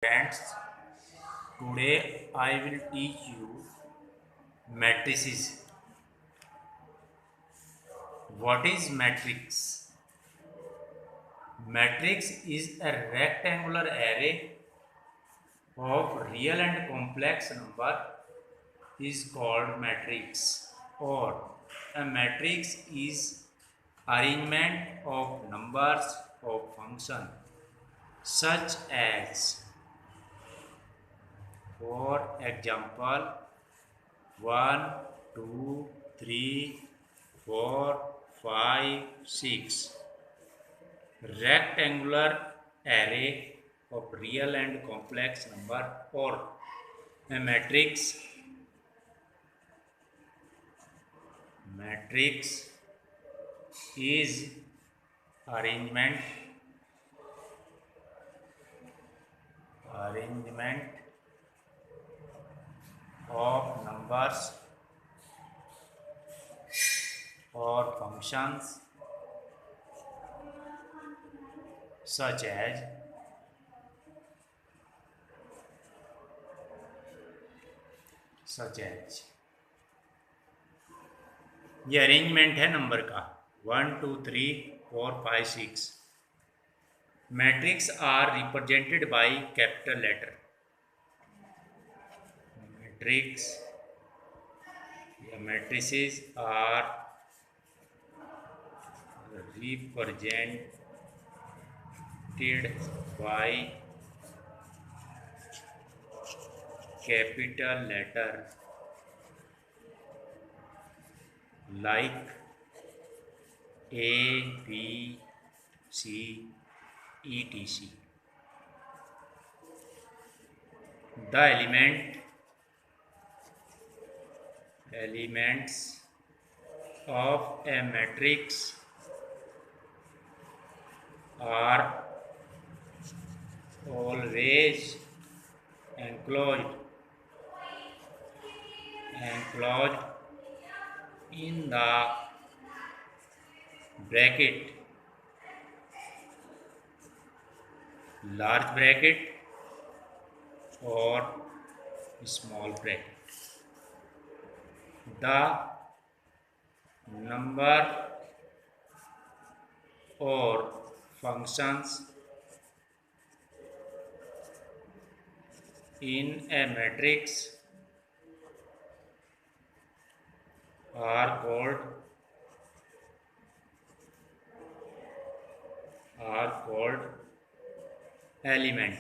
Friends, today I will teach you matrices. What is matrix? Matrix is a rectangular array of real and complex number is called matrix, or a matrix is arrangement of numbers of function such as, for example, 1, 2, 3, 4, 5, 6. Rectangular array of real and complex number, or a matrix. Matrix is arrangement of numbers or functions such as ये arrangement है number का 1 2 3 4 5 6. Matrix are represented by capital letter. Matrices are represented by capital letter like A, B, C, etc. The elements of a matrix are always enclosed in the bracket, large bracket or small bracket. The number or functions in a matrix are called elements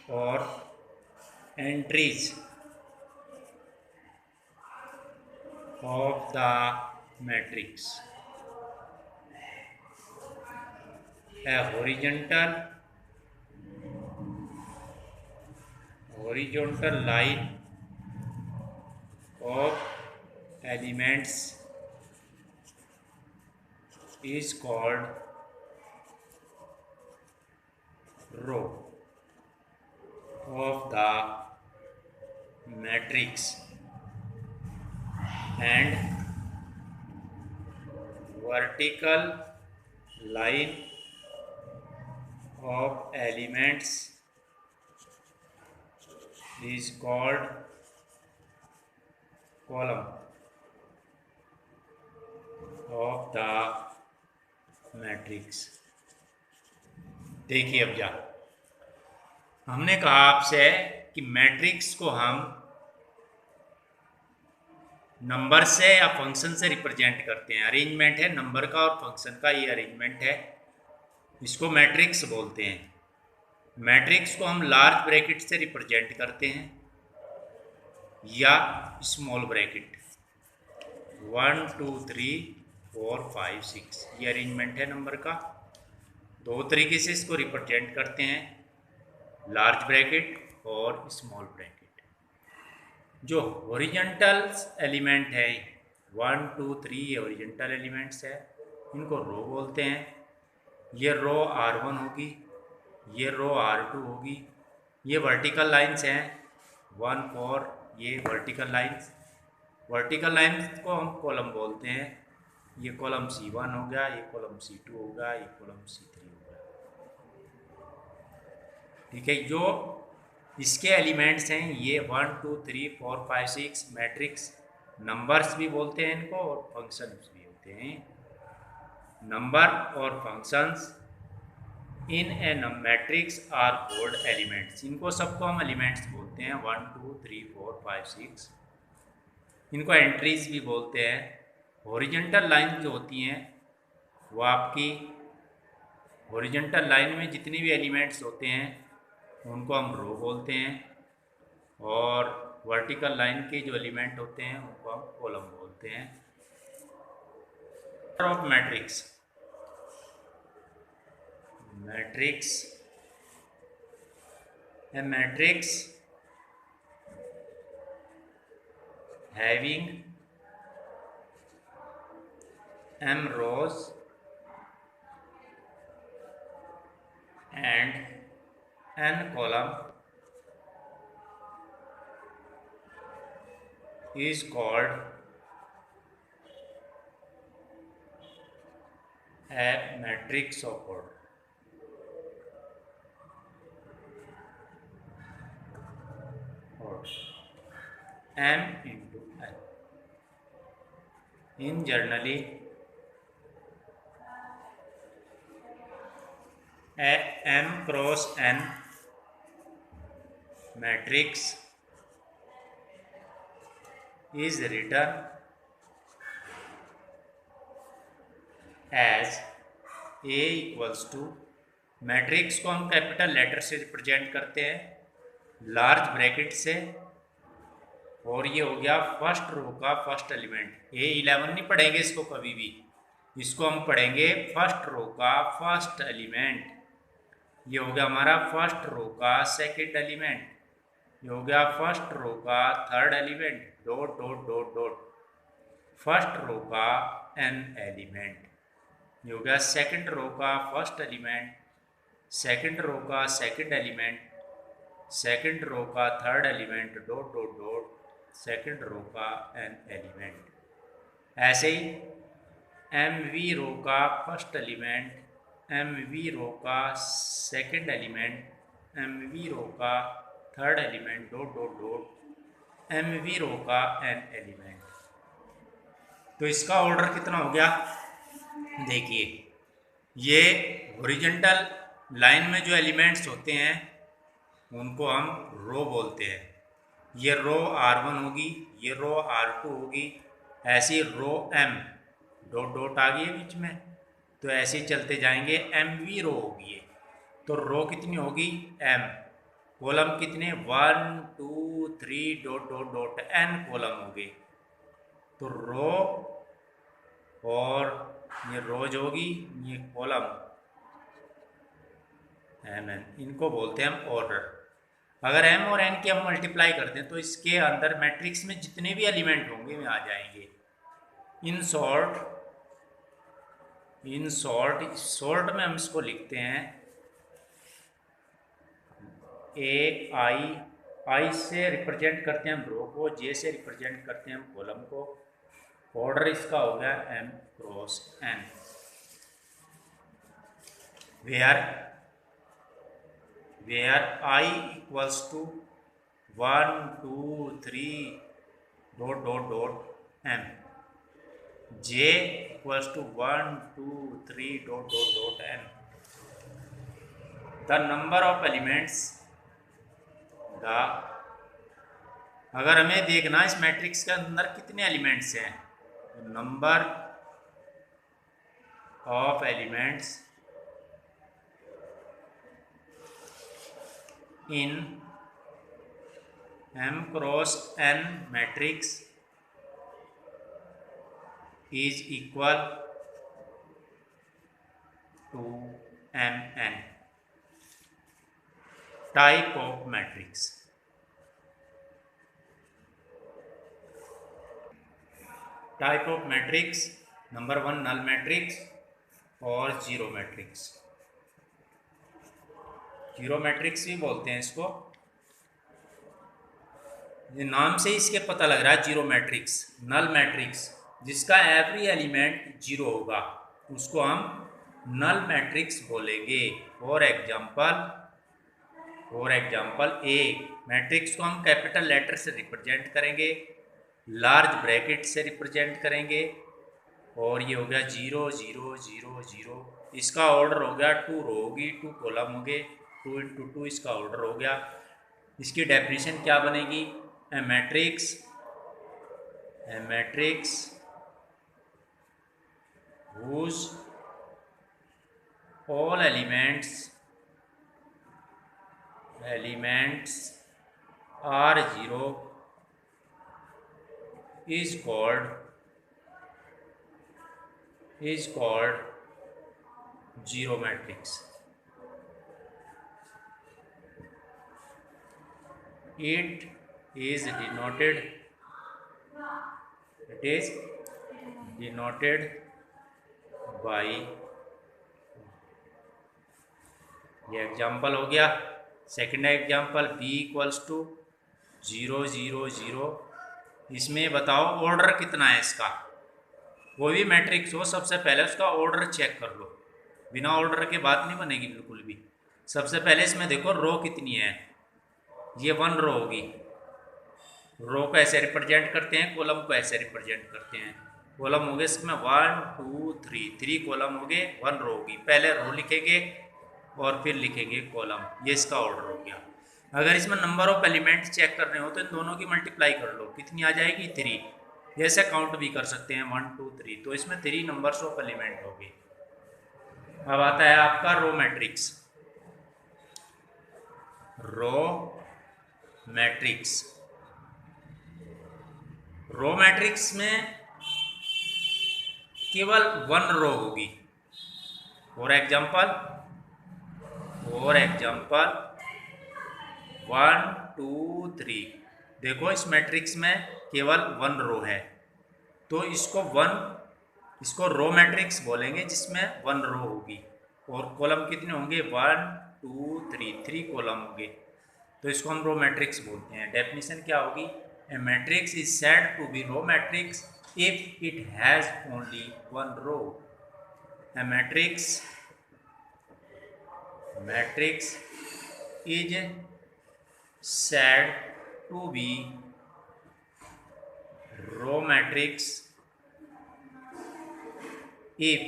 or entries of the matrix. A horizontal line of elements is called row of the matrix, and vertical line of elements is called column of the matrix. देखिए अब जा हमने कहा आपसे कि matrix को हम number से या फंक्शन से रिप्रेजेंट करते हैं. अरेंजमेंट है नंबर का और फंक्शन का, ये अरेंजमेंट है, इसको मैट्रिक्स बोलते हैं. मैट्रिक्स को हम लार्ज ब्रैकेट से रिप्रेजेंट करते हैं या स्मॉल ब्रैकेट. 1 2 3 4 5 6 ये अरेंजमेंट है नंबर का. दो तरीके से इसको रिप्रेजेंट करते हैं, लार्ज ब्रैकेट और स्मॉल ब्रैकेट. जो हॉरिजॉन्टल एलिमेंट है 1 2 3 ये हॉरिजॉन्टल एलिमेंट्स है, इनको रो बोलते हैं. ये रो R1 होगी, ये रो R2 होगी. ये वर्टिकल लाइंस हैं 1 4, ये वर्टिकल लाइंस को हम कॉलम बोलते हैं. ये कॉलम C1 हो गया, ये कॉलम C2 होगा, ये कॉलम C3 होगा। ठीक है, जो इसके एलिमेंट्स हैं ये 1 2 3 4 5 6 मैट्रिक्स नंबर्स भी बोलते हैं इनको और फंक्शंस भी होते हैं। नंबर और functions in a matrix are called elements. इनको सबको हम एलिमेंट्स बोलते हैं, 1 2 3 4 5 6। इनको एंट्रीज भी बोलते हैं। हॉरिजॉन्टल लाइन जो होती हैं वो आपकी हॉरिजॉन्टल लाइन में जितने भी एलिमेंट्स होते हैं उनको हम रो बोलते हैं, और वर्टिकल लाइन के जो एलिमेंट होते हैं उनको हम कॉलम बोलते हैं। Of matrix, matrix A matrix having m rows and n column is called a matrix of order. M into n. In generally, a m cross n matrix is written as A equals to, matrix को हम capital letter से represent करते हैं large bracket से, और ये हो गया फर्स्ट रो का फर्स्ट एलिमेंट। A11 नहीं पढ़ेंगे इसको कभी भी, इसको हम पढ़ेंगे फर्स्ट रो का फर्स्ट एलिमेंट। ये हो गया हमारा फर्स्ट रो का सेकंड एलिमेंट, ये हो गया फर्स्ट रो का third element, dot dot dot dot, first row का n एलिमेंट। ये हो गया सेकंड रो का फर्स्ट एलिमेंट, सेकंड रो का सेकंड एलिमेंट, सेकंड रो का third element, dot dot dot, second row का n एलिमेंट। ऐसे ही mv रो का फर्स्ट एलिमेंट, mv रो का सेकंड एलिमेंट, mv रो का third element, dot dot dot, mv रो का n element. तो इसका ऑर्डर कितना हो गया देखिए, ये हॉरिजॉन्टल लाइन में जो एलिमेंट्स होते हैं उनको हम रो बोलते हैं। ये रो R1 होगी, ये रो R2 होगी, ऐसी रो M डॉट डॉट आ गई है बीच में, तो ऐसे चलते जाएंगे, MV रो होगी ये। तो रो कितनी होगी M, कॉलम कितने 1 2 3 dot dot dot n column हो गए। तो रो और ये रोज होगी, ये कॉलम mn, इनको बोलते हैं हम ऑर्डर। अगर m और n की हम मल्टीप्लाई करते हैं तो इसके अंदर मैट्रिक्स में जितने भी एलिमेंट होंगे वे आ जाएंगे। इन शॉर्ट में हम इसको लिखते हैं आई से रिप्रेजेंट करते हैं हम रो को, जे से रिप्रेजेंट करते हैं हम कॉलम को। ऑर्डर इसका हो गया m cross n, where I equals to 1 2 3 dot dot dot m, j equals to 1 2 3 dot dot dot m। The number of elements, अगर हमें देखना इस मैट्रिक्स के अंदर कितने एलिमेंट्स हैं, number of elements in m cross n matrix is equal to mn। Type of matrix, type of matrix number 1 null matrix और zero matrix. Zero matrix भी बोलते हैं इसको, ये नाम से ही इसके पता लग रहा है जीरो मैट्रिक्स, नल मैट्रिक्स जिसका एवरी एलिमेंट जीरो होगा उसको हम नल मैट्रिक्स बोलेंगे। फॉर एग्जाम्पल ए मैट्रिक्स को हम कैपिटल लेटर से रिप्रेजेंट करेंगे, लार्ज ब्रैकेट से रिप्रेजेंट करेंगे, और ये हो गया 0 0 0 0। इसका ऑर्डर हो गया 2 रो होगी, 2 कॉलम हो गए, 2 इंटू 2 इसका ऑर्डर हो गया। इसकी डेफिनेशन क्या बनेगी? ए matrix whose all elements are zero is called zero matrix. It is denoted by, ये एग्जाम्पल हो गया। Second example b equals to 0 0 0। इसमें बताओ ऑर्डर कितना है इसका। कोई भी मैट्रिक्स हो सबसे पहले उसका ऑर्डर चेक कर लो, बिना ऑर्डर के बात नहीं बनेगी बिल्कुल भी। सबसे पहले इसमें देखो रो कितनी है, ये 1 रो होगी। रो को ऐसे रिप्रेजेंट करते हैं, कॉलम को ऐसे रिप्रेजेंट करते हैं। कॉलम हो गए इसमें 1 2 3 कॉलम हो गए, 1 रो होगी। पहले रो लिखेंगे और फिर लिखेंगे कॉलम, ये इसका ऑर्डर हो गया। अगर इसमें नंबर ऑफ एलिमेंट चेक करने हो तो इन दोनों की मल्टीप्लाई कर लो, कितनी आ जाएगी 3। जैसे काउंट भी कर सकते हैं 1 2 3, तो इसमें 3 नंबर्स ऑफ एलिमेंट हो गए। अब आता है आपका रो मैट्रिक्स। रो मैट्रिक्स में केवल 1 रो होगी। For example 1 2 3। देखो इस मैट्रिक्स में केवल 1 रो है, तो इसको रो मैट्रिक्स बोलेंगे जिसमें 1 रो होगी। और कॉलम कितने होंगे? 1 2 3 कॉलम होंगे, तो इसको हम रो मैट्रिक्स बोलते हैं। डेफिनेशन क्या होगी? A matrix is said to be row matrix if it has only 1 row. A matrix is said to be row matrix if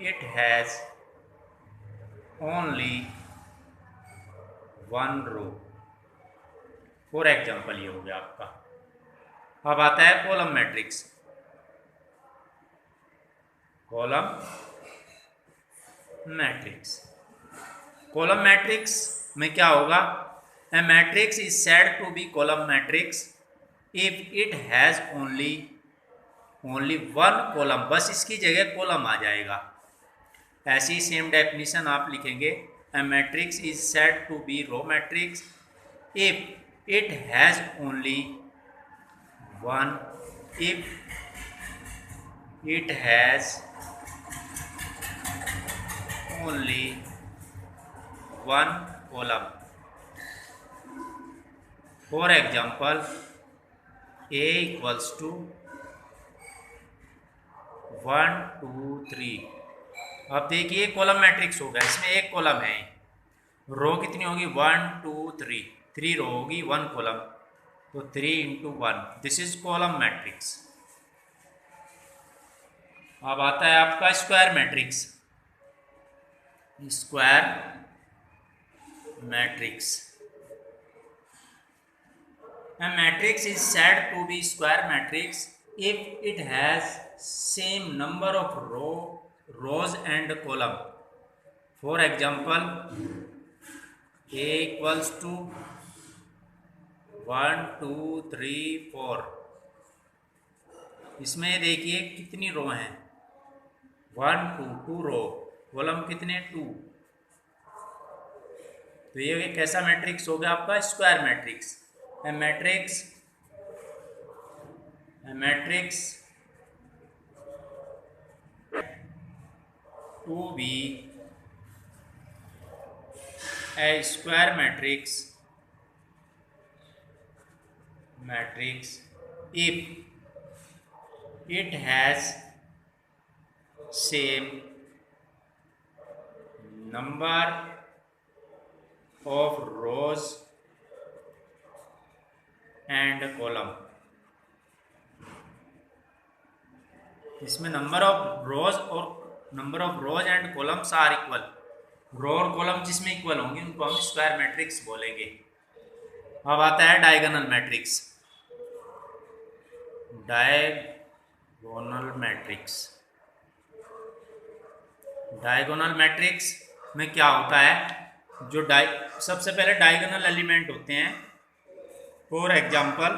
it has only 1 row। For example ये हो गया आपका। अब आता है कॉलम मैट्रिक्स। कॉलम मैट्रिक्स में क्या होगा? A matrix is said to be column matrix if it has only 1 column. बस इसकी जगह कॉलम आ जाएगा। ऐसी सेम डेफिनेशन आप लिखेंगे, a matrix is said to be row matrix if it has only 1 column. For example A equals to 1 2 3। अब देखिए column matrix होगा, इसमें एक कॉलम है। रो कितनी होगी? 1 2 3 रो होगी, 1 कॉलम, तो 3 into 1, this is column matrix. अब आता है आपका square matrix. A matrix is said to be square matrix if it has same number of rows and column. For example, A equals to 1 2 3 4। इसमें देखिए कितनी रो हैं? 1 2 रो, कॉलम कितने? 2। तो ये एक ऐसा मैट्रिक्स हो गया आपका square matrix. A matrix to be a square matrix if it has same number of rows and column. इसमें number of rows and columns are equal. Row और कॉलम जिसमें इक्वल होंगे उनको हम स्क्वायर मैट्रिक्स बोलेंगे. अब आता है डायगोनल मैट्रिक्स. डायगोनल मैट्रिक्स में क्या होता है, जो सबसे पहले डायगोनल एलिमेंट होते हैं. फॉर एग्जांपल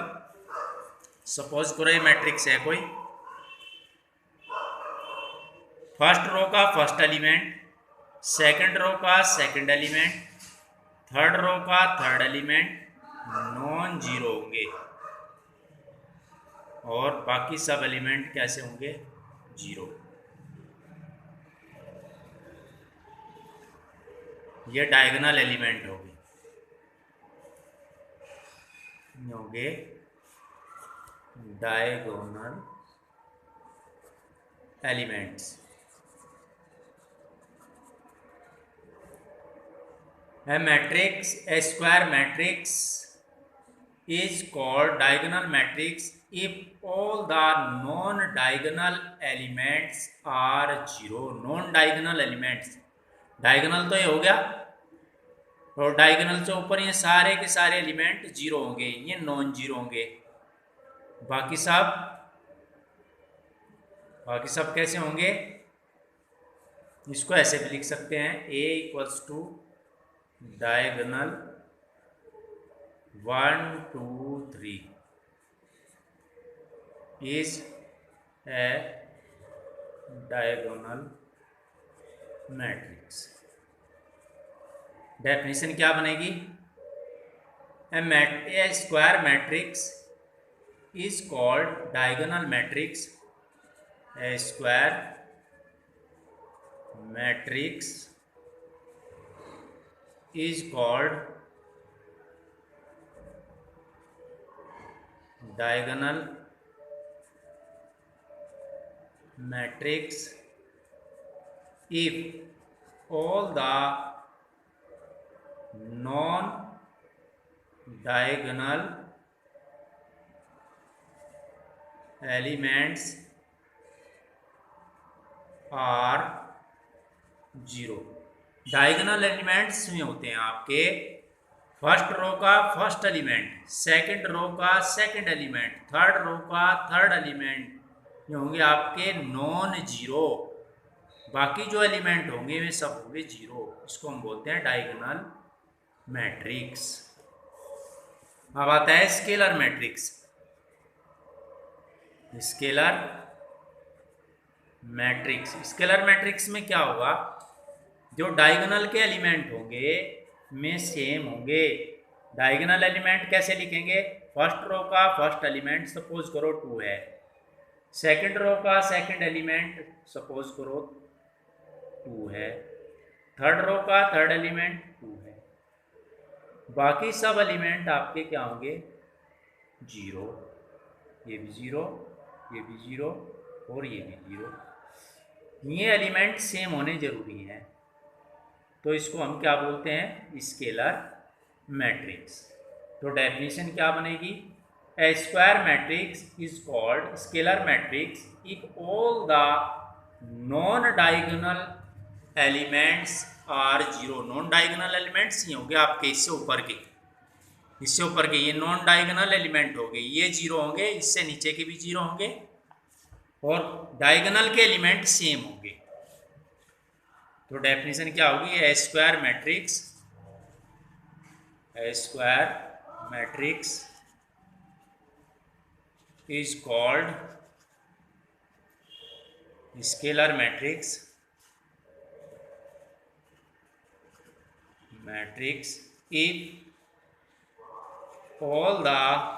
सपोज करो ये मैट्रिक्स है कोई. फर्स्ट रो का फर्स्ट एलिमेंट, सेकंड रो का सेकंड एलिमेंट, थर्ड रो का थर्ड एलिमेंट नॉन जीरो होंगे और बाकी सब एलिमेंट कैसे होंगे, जीरो. ये डायगोनल एलिमेंट होंगे diagonal elements. A square matrix is called diagonal matrix if all the non-diagonal elements are zero. Non-diagonal elements, diagonal तो ये हो गया और diagonal से ऊपर ये सारे के सारे एलिमेंट जीरो होंगे, ये नॉन जीरो होंगे. बाकी सब कैसे होंगे, इसको ऐसे भी लिख सकते हैं. A equals to diagonal 1 2 3 is a diagonal matrix. Definition क्या बनेगी, a square matrix is called diagonal matrix. A square matrix is called diagonal matrix if all the non-diagonal elements are zero. Diagonal elements में होते हैं आपके first row का first element, second row का second element, third row का third element, ये होंगे आपके नॉन जीरो. बाकी जो एलिमेंट होंगे वे सब होंगे जीरो. इसको हम बोलते हैं डायगोनल मैट्रिक्स. अब आता है स्केलर मैट्रिक्स. स्केलर मैट्रिक्स में क्या होगा, जो डायगोनल के एलिमेंट होंगे में सेम होंगे. डायगोनल एलिमेंट कैसे लिखेंगे, फर्स्ट रो का फर्स्ट एलिमेंट सपोज करो 2 है, सेकंड रो का सेकंड एलिमेंट सपोज करो 2 है, थर्ड रो का थर्ड एलिमेंट 2 है. बाकी सब एलिमेंट आपके क्या होंगे, जीरो. ये भी जीरो, ये भी जीरो और ये भी जीरो. ये एलिमेंट सेम होने जरूरी हैं, तो इसको हम क्या बोलते हैं, स्केलर मैट्रिक्स. तो डेफिनेशन क्या बनेगी, a square matrix is called scalar matrix if all the non diagonal elements are zero. Non diagonal elements ये हो गए आपके इससे ऊपर के ये नॉन डायगोनल एलिमेंट हो गए, ये जीरो होंगे, इससे नीचे के भी जीरो होंगे और डायगोनल के एलिमेंट सेम होंगे. तो डेफिनेशन क्या होगी, a square matrix is called scalar matrix if all the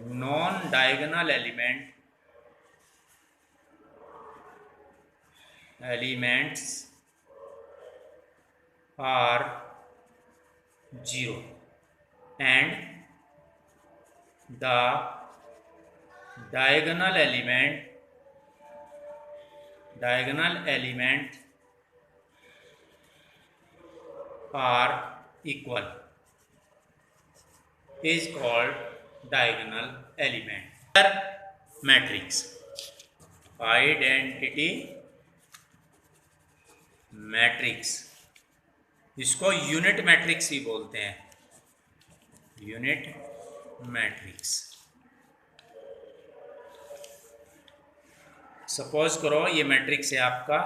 non-diagonal elements are zero and the diagonal element are equal is called diagonal element. Matrix, identity matrix, इसको unit matrix भी बोलते हैं, unit matrix. Suppose करो ये matrix है आपका,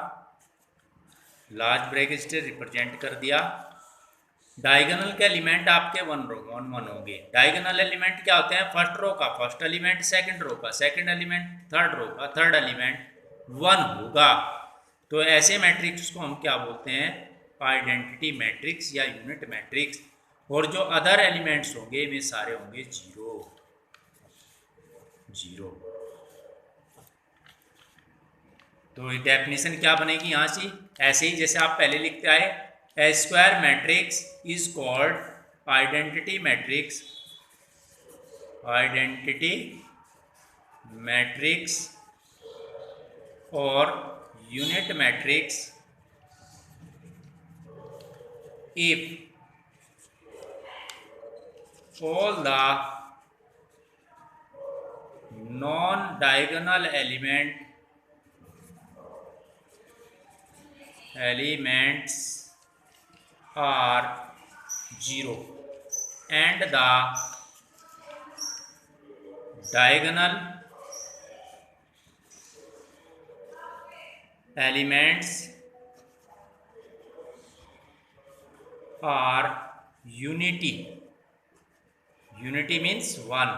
large bracket से represent कर दिया। डायगोनल के एलिमेंट आपके वन होंगे। डायगोनल एलिमेंट क्या होते हैं? फर्स्ट रो का फर्स्ट एलिमेंट, सेकंड रो का सेकंड एलिमेंट, थर्ड रो का थर्ड एलिमेंट वन होगा। तो ऐसे मैट्रिक्स को हम क्या बोलते हैं? आइडेंटिटी मैट्रिक्स या यूनिट मैट्रिक्स। और जो अदर एलिमेंट्स होंगे वे सारे होंगे जीरो जीरो। तो डेफिनेशन क्या बनेगी यहाँ से? ऐसे ही जैसे आप पहले लिखते आए, A square matrix is called identity matrix or unit matrix if all the non-diagonal elements are zero and the diagonal elements are unity means one।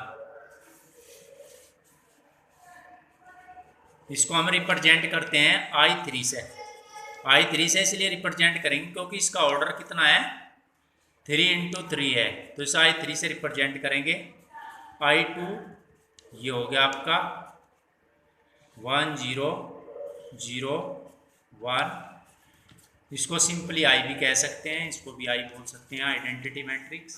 इसको हम रिप्रेजेंट करते हैं I3 से। I3 से इसलिए रिप्रेजेंट करेंगे क्योंकि इसका ऑर्डर कितना है? 3 × 3 है, तो इस I3 से रिप्रेजेंट करेंगे। I2 ये हो गया आपका 1 0 0 1, इसको सिंपली I भी कह सकते हैं, इसको भी I बोल सकते हैं, आइडेंटिटी मैट्रिक्स।